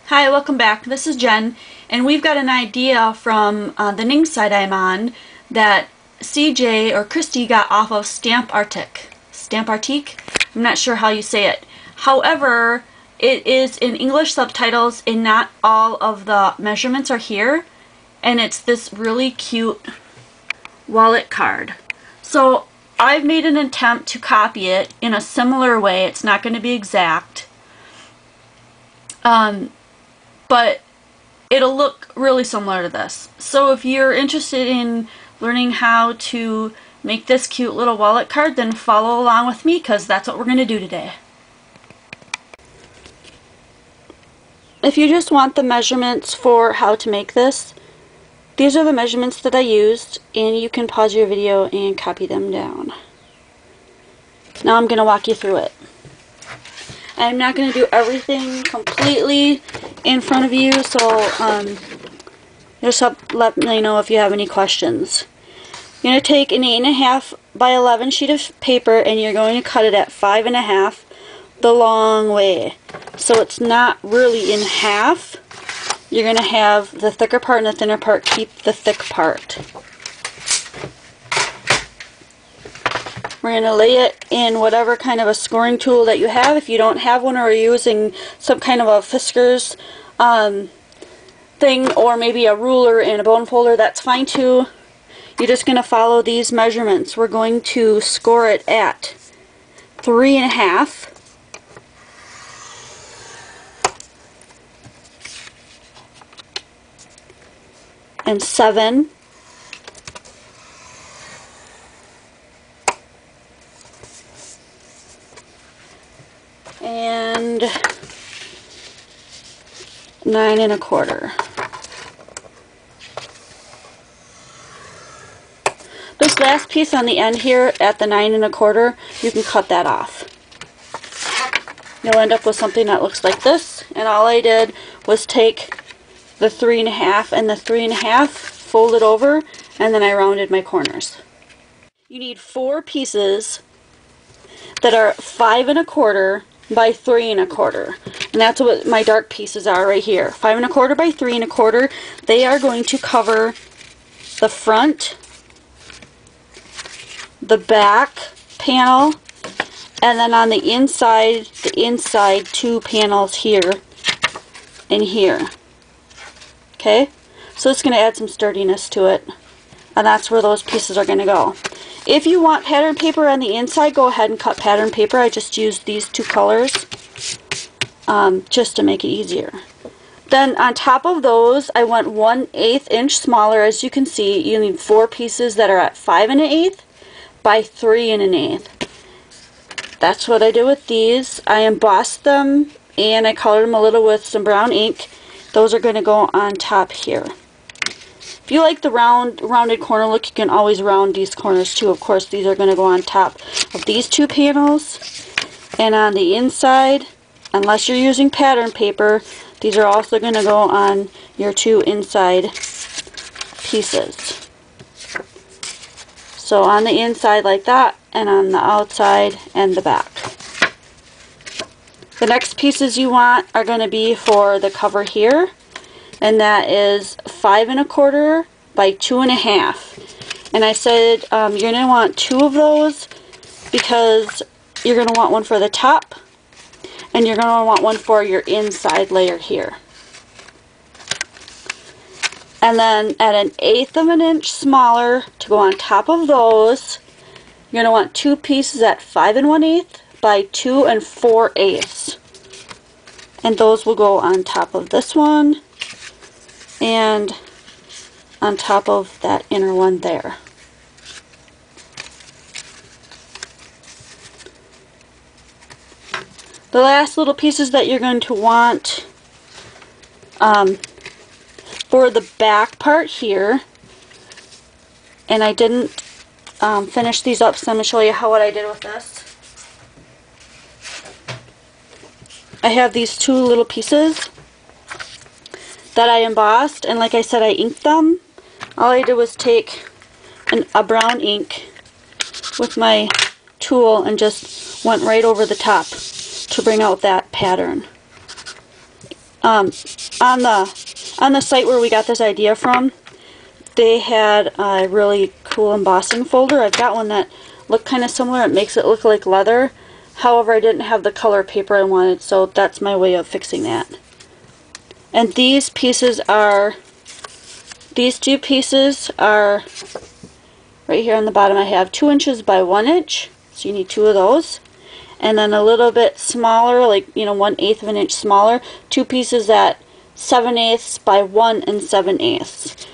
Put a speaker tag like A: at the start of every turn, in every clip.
A: Hi, welcome back. This is Jen, and we've got an idea from the Ning site I'm on that CJ or Christy got off of Stamp Artique? I'm not sure how you say it. However, it is in English subtitles and not all of the measurements are here, and it's this really cute wallet card. So I've made an attempt to copy it in a similar way. It's not going to be exact. But it'll look really similar to this. So if you're interested in learning how to make this cute little wallet card, then follow along with me, because that's what we're going to do today. If you just want the measurements for how to make this, these are the measurements that I used, and you can pause your video and copy them down. Now I'm going to walk you through it. I'm not going to do everything completely in front of you, so just let me know if you have any questions. You're going to take an 8.5 by 11 sheet of paper, and you're going to cut it at 5.5 the long way. So it's not really in half. You're going to have the thicker part and the thinner part. Keep the thick part. We're going to lay it in whatever kind of a scoring tool that you have. If you don't have one, or you're using some kind of a Fiskars thing, or maybe a ruler and a bone folder, that's fine too. You're just going to follow these measurements. We're going to score it at 3.5. And 7. And 9.25. This last piece on the end here at the 9.25, you can cut that off. You'll end up with something that looks like this, and all I did was take the 3.5 and the 3.5, fold it over, and then I rounded my corners. You need 4 pieces that are 5.25 by 3.25, and that's what my dark pieces are right here. 5.25 by 3.25. They are going to cover the front, the back panel, and then on the inside 2 panels here and here. Okay, so it's going to add some sturdiness to it, and that's where those pieces are going to go. If you want pattern paper on the inside, go ahead and cut pattern paper. I just used these 2 colors just to make it easier. Then on top of those, I went 1/8 inch smaller. As you can see, you need 4 pieces that are at 5.125 by 3.125. That's what I did with these. I embossed them and I colored them a little with some brown ink. Those are going to go on top here. If you like the rounded corner look, you can always round these corners too. Of course, these are going to go on top of these 2 panels. And on the inside, unless you're using pattern paper, these are also going to go on your 2 inside pieces. So on the inside like that, and on the outside and the back. The next pieces you want are going to be for the cover here, and that is 5.25 by 2.5. And I said you're going to want 2 of those because you're going to want one for the top, and you're going to want one for your inside layer here. And then at 1/8 of an inch smaller to go on top of those, you're going to want 2 pieces at 5.125 by 2 4/8. And those will go on top of this one and on top of that inner one there. The last little pieces that you're going to want for the back part here, and I didn't finish these up, so I'm going to show you what I did with this. I have these 2 little pieces that I embossed, and like I said, I inked them. All I did was take a brown ink with my tool and just went right over the top to bring out that pattern. on the site where we got this idea from, they had a really cool embossing folder. I've got one that looked kind of similar. It makes it look like leather. However, I didn't have the color paper I wanted, so that's my way of fixing that. And these pieces are, these two pieces are right here on the bottom. I have 2 inches by 1 inch, so you need 2 of those. And then a little bit smaller, like, you know, 1/8 of an inch smaller, 2 pieces at 7/8 by 1 7/8.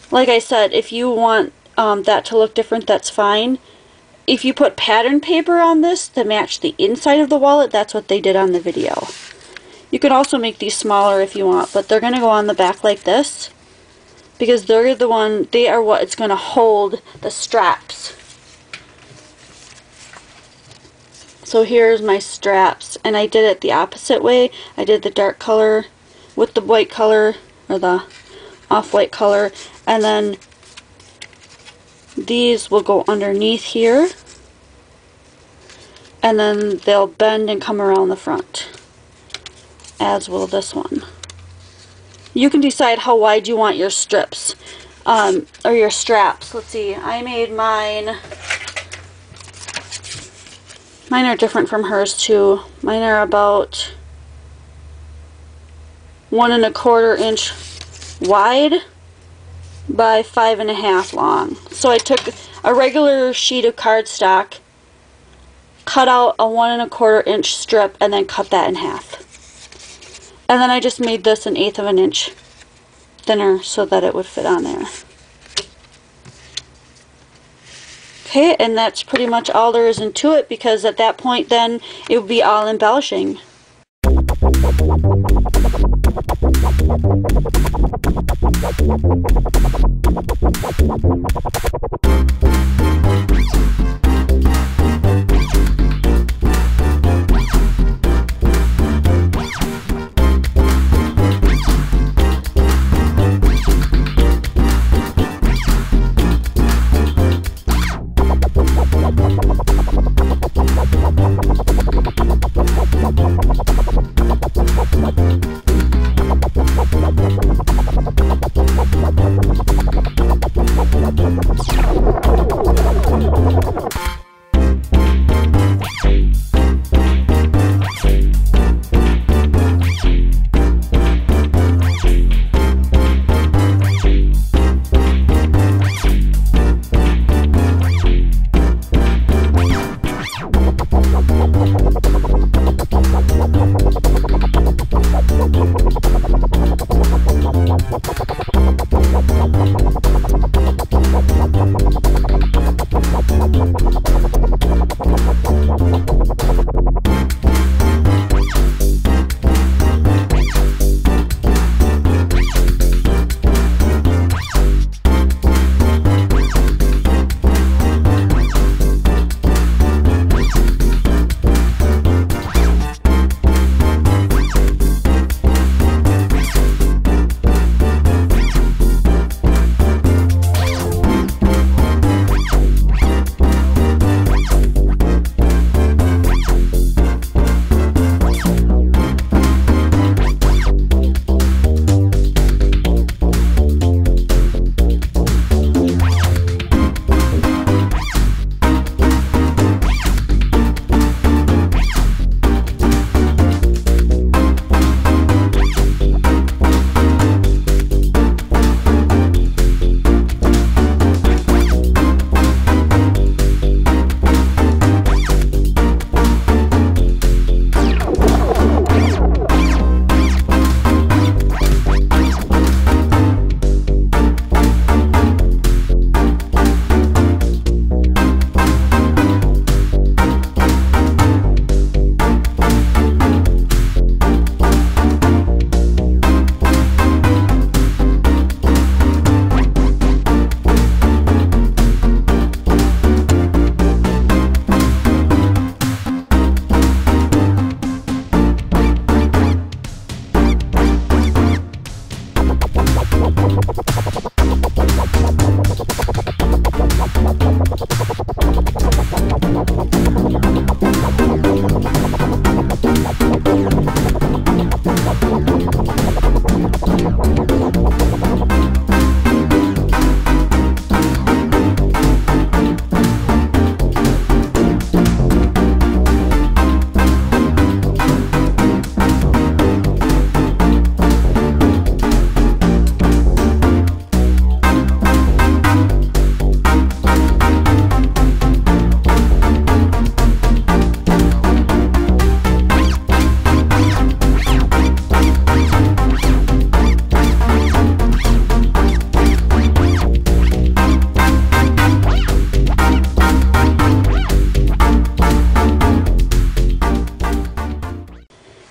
A: Like I said, if you want that to look different, that's fine. If you put pattern paper on this to match the inside of the wallet, that's what they did on the video. You can also make these smaller if you want, but they're going to go on the back like this, because they are what it's going to hold the straps. So here's my straps, and I did it the opposite way. I did the dark color with the white color, or the off-white color, and then these will go underneath here, and then they'll bend and come around the front, as will this one. You can decide how wide you want your strips, or your straps. Let's see, I made mine. Mine are different from hers too. Mine are about 1 1/4 inch wide by 5 1/2 long. So I took a regular sheet of cardstock, cut out a 1 1/4 inch strip, and then cut that in half. And then I just made this 1/8 of an inch thinner so that it would fit on there. Okay, and that's pretty much all there is into it, because at that point then it would be all embellishing.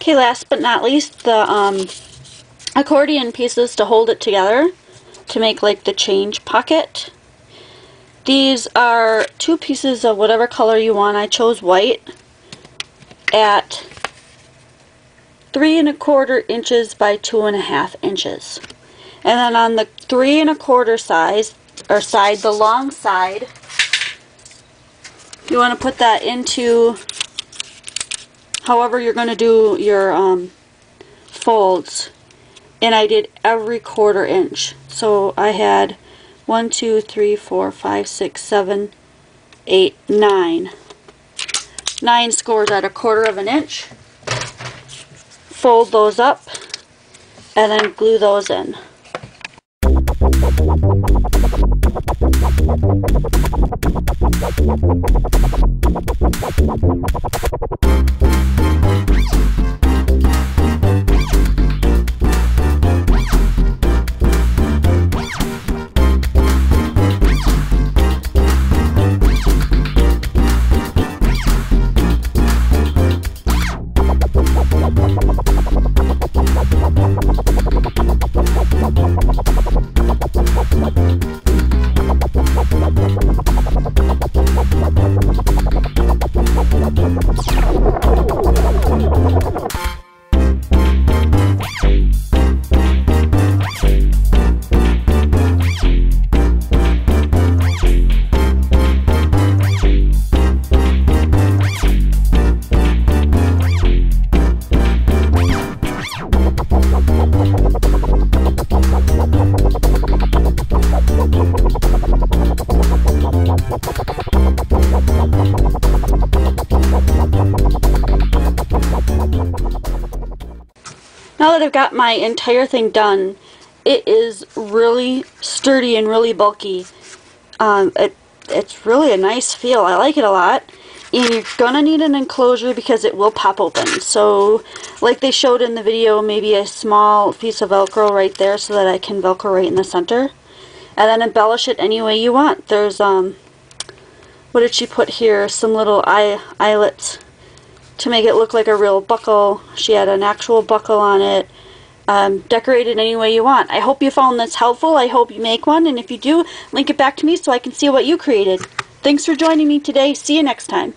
A: Okay, last but not least, the accordion pieces to hold it together, to make like the change pocket. These are 2 pieces of whatever color you want. I chose white at 3 1/4 inches by 2 1/2 inches. And then on the 3 1/4 size, or side, the long side, you want to put that into however you're going to do your folds. And I did every 1/4 inch. So I had 1, 2, 3, 4, 5, 6, 7, 8, 9. 9 scores at 1/4 inch. Fold those up and then glue those in. Now that I've got my entire thing done, it is really sturdy and really bulky. It's really a nice feel. I like it a lot. And you're going to need an enclosure because it will pop open. So, like they showed in the video, maybe a small piece of Velcro right there so that I can Velcro right in the center. And then embellish it any way you want. There's, what did she put here? Some little eyelets to make it look like a real buckle. She had an actual buckle on it. Decorate it any way you want. I hope you found this helpful. I hope you make one, and if you do, link it back to me so I can see what you created. Thanks for joining me today. See you next time.